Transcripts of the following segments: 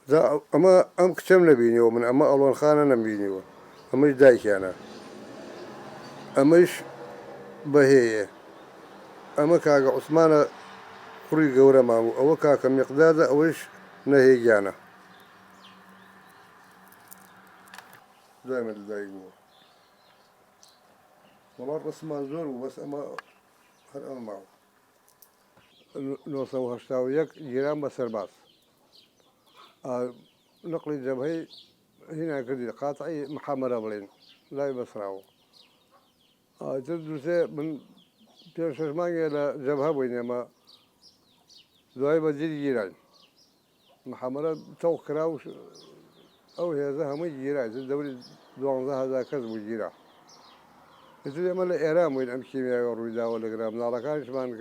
أما أم كتم نبيني ومن أما ألوان خانة نبيني أمش دايك أنا أمش بهية أما كاغا عثمان قري قورة مامو أو كاكا مقدادة أوش نهيجانا دائما دايقو والله رسمان زور بس أما هر أما معه نوصل هشتاويك جيران بسرباس نقل الجبهي هنا كذي قاطعي محمد بلين لا يبصراو تدرسه من تشمعني إلى جبهة بينما ذوي بدي جيران محمد توكراو أو هذا هم جيران الدولة دوان هذا كذب جيران إذا ما لا إيرام وين أمشي ميا ورويدا ولا جرام نارا كانش مان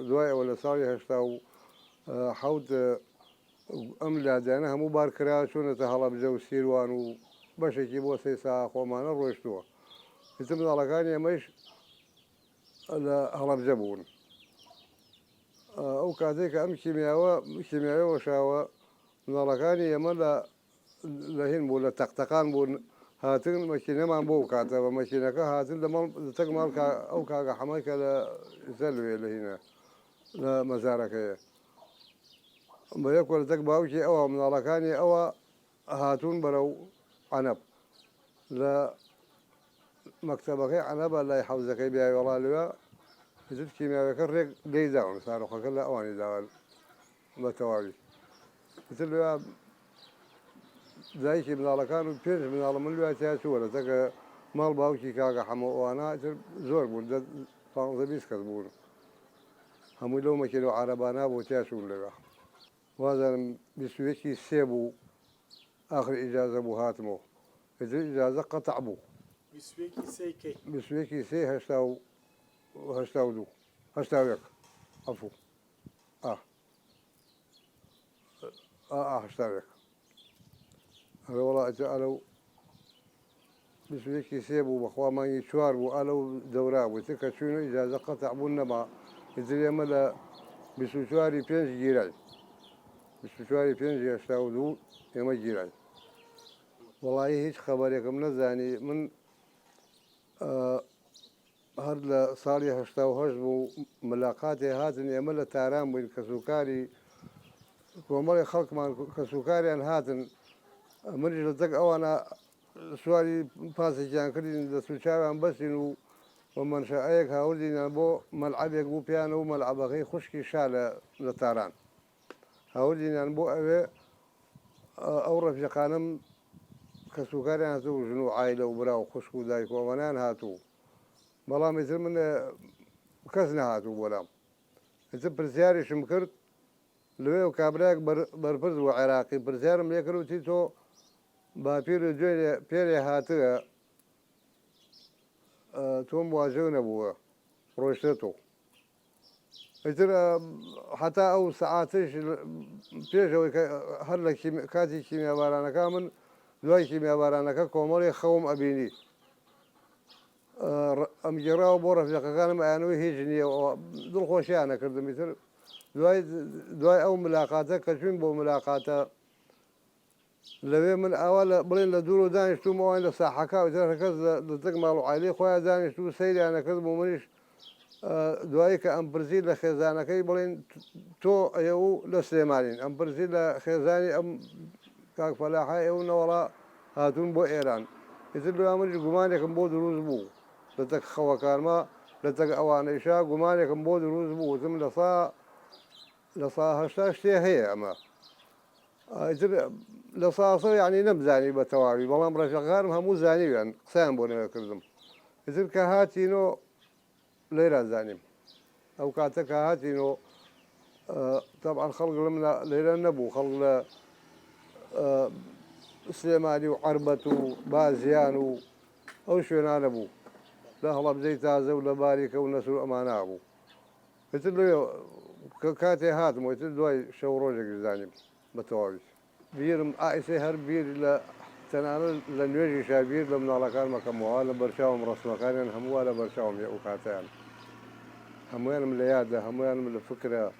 ذوي ولا صاري هشتاو حوت أم لا دانا هم باركرا شو نتهلا بجو سيروان وبشكي بوسي سا خومانا رويشتوا إذا من نارا كان يمش لا هلا بجبون أو كذلك أمشي ميا وشاوا نارا كان يملا لهين بولا تقتقان بون هاتين ماشينة ما بو كاتا وماشينة هاتين لما تجمع أو كاغا حماك لا زلوي لهنا لا مزارك ما يقول تجمع شيء أو من الركاني أو هاتون برو عنب لا مكتبك عنب لا يحوزك بيا والله لوا زد كيمياء كرر جيزاون صاروا خلا أواني زاول متوالي مثل لوا زايش من الركان وبيرش من المن لوا تاسو ولا تك مال باوشي كاغا حمو وانا زور بول فانزبيس كذبون هم لو ما كانوا عربانا بوتاسون لوا وهذا بسويكي سيبو آخر إجازة بو هاتمو إذا إجازة قطع بو بسويكي سي هشتاو دو هشتاو يك عفو آه هشتاو يك هذا والله أجعلوا بسويكي سي بو بخوا ما يشوار بو ألو دورا بو تلك شنو إجازة قطع بو النما إذا يملا بسوشواري بينج جيران بسوشواري بينج هشتاو دو يما جيران والله هيك خبركم نزاني من هر صاري هشتاو هجبو ملاقاتي هاتن يمل تارام بين كسوكاري ومري خلق ما كسوكاري أن هاتن من جلتك أو أنا سواري باسي جان كرين سوشاري أن بس إنه ومن شاءك هاولدين بو ملعب يقبو بيانو ملعب غي خشكي شالة لتاران هاولدين بو أبي أو رفيقانم كسوكاري هاتو جنو عائلة وبراو خشكو دايكو ومنان هاتو بلا مثل من كسنا هاتو بلا مثل برزياري شمكرت لوي وكابراك برفرز وعراقي برزيار مليكرو تيتو بابيرو جوي بيري هاتو توم واجونا بوا روشتو مثل حتى أو ساعاتش بيجوا هلا كاتي كيميا بارانا كامل دواي كيميا بارانا كومولي خوم أبيني أم جراو بورا في كان معانوي هيجني دول خوشي أنا كرد مثل دواي أو ملاقاته كشوين بو ملاقاته لبي من أول بلين لدورو دانش تو موين لصاحكا وترى كذ لتجمعوا عليه خويا دانش تو سيري أنا كذ ممنيش دواي كأم برزيل لخزانة كي بلين تو يو لسليمانين أم برزيل لخزاني أم كاك فلاحة يو نورا هاتون بو إيران يتلو أمر جمانك بو دروز بو لتك خوا كارما لتك أوان إشاء جمانك بو دروز بو ثم لصا هشتاش هي أما يتل لصاصو يعني نبزاني بتوابي والله مرة شغال هم مو زاني يعني قسام بونا كردم يتل كهاتينو ليرة زاني أو كاتك هاتينو طبعا خلق لنا ليرة نبو خلق سليماني وعربة وبازيان أو شو نبو لا هلا بزي تازة ولا باريك ونسر أمانة أبو يتلو كاتي هاتمو يتلو شوروجك زاني بتوابي بيرم آيسي هر بير لا تنال لنوجي شابير لمن على كان مكموها لبرشاهم رسم كان هموا لبرشاهم يا أوكاتان هموان من اليادة هموان من الفكرة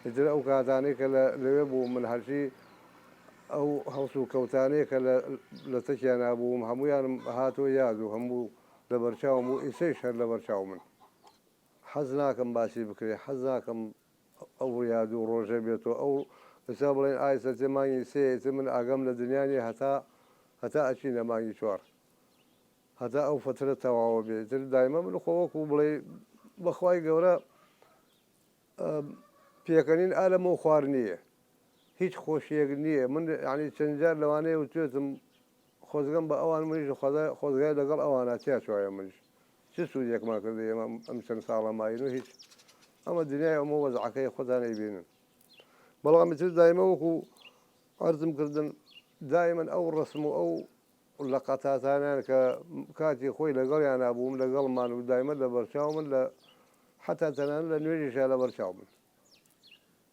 يتلو أوكاتاني كلا ليبو من هالشي ئەو هەوسو کەوتانەیە کە لە تەکیانە بووم هەمویانم هاتۆ یاد و هەموو لە بەرچاوم و ئیسەیش هەر لە بەرچاو من حەز ناکەم باسی بکرێ حەز ناکەم ئەو یاد و ڕۆژە بێتەوە ئەو ئێستا بڵێن ئایسە تێ مانگی سێ من ئاگەم لە دنیاێ هەتا ئەچینە مانگی چوار هەتا ئەو فترە تەواوە بێت تر دایمە من خۆوەکو بڵێ بەخوای گەورە پێکەنین ئالەمە و خوار نییە هیچ خۆشیەک نییە من ینی چەند جار لەوانەیە وتێتم خۆزگەم بە ئەوان منیش خۆزگای لەگەڵ ئەوانە تیا چوایە منیش چ سوودێکمان کردی ئێمە ئەم چەند ساڵە ماین و هیچ ئەمە دنیای ئەمە وەزعەکەی خۆتانەی بینن بەڵام تر دایمە وەکو عەرزم کردن دایما ئەو ڕسم و ئەو لە قەتاتانیان کە کاتی خۆی لەگەڵیان نبووم لەگەڵمان و دایمە لە بەرچاو من لە حتا تەنان لە نوێژیشا لە بەرچاو من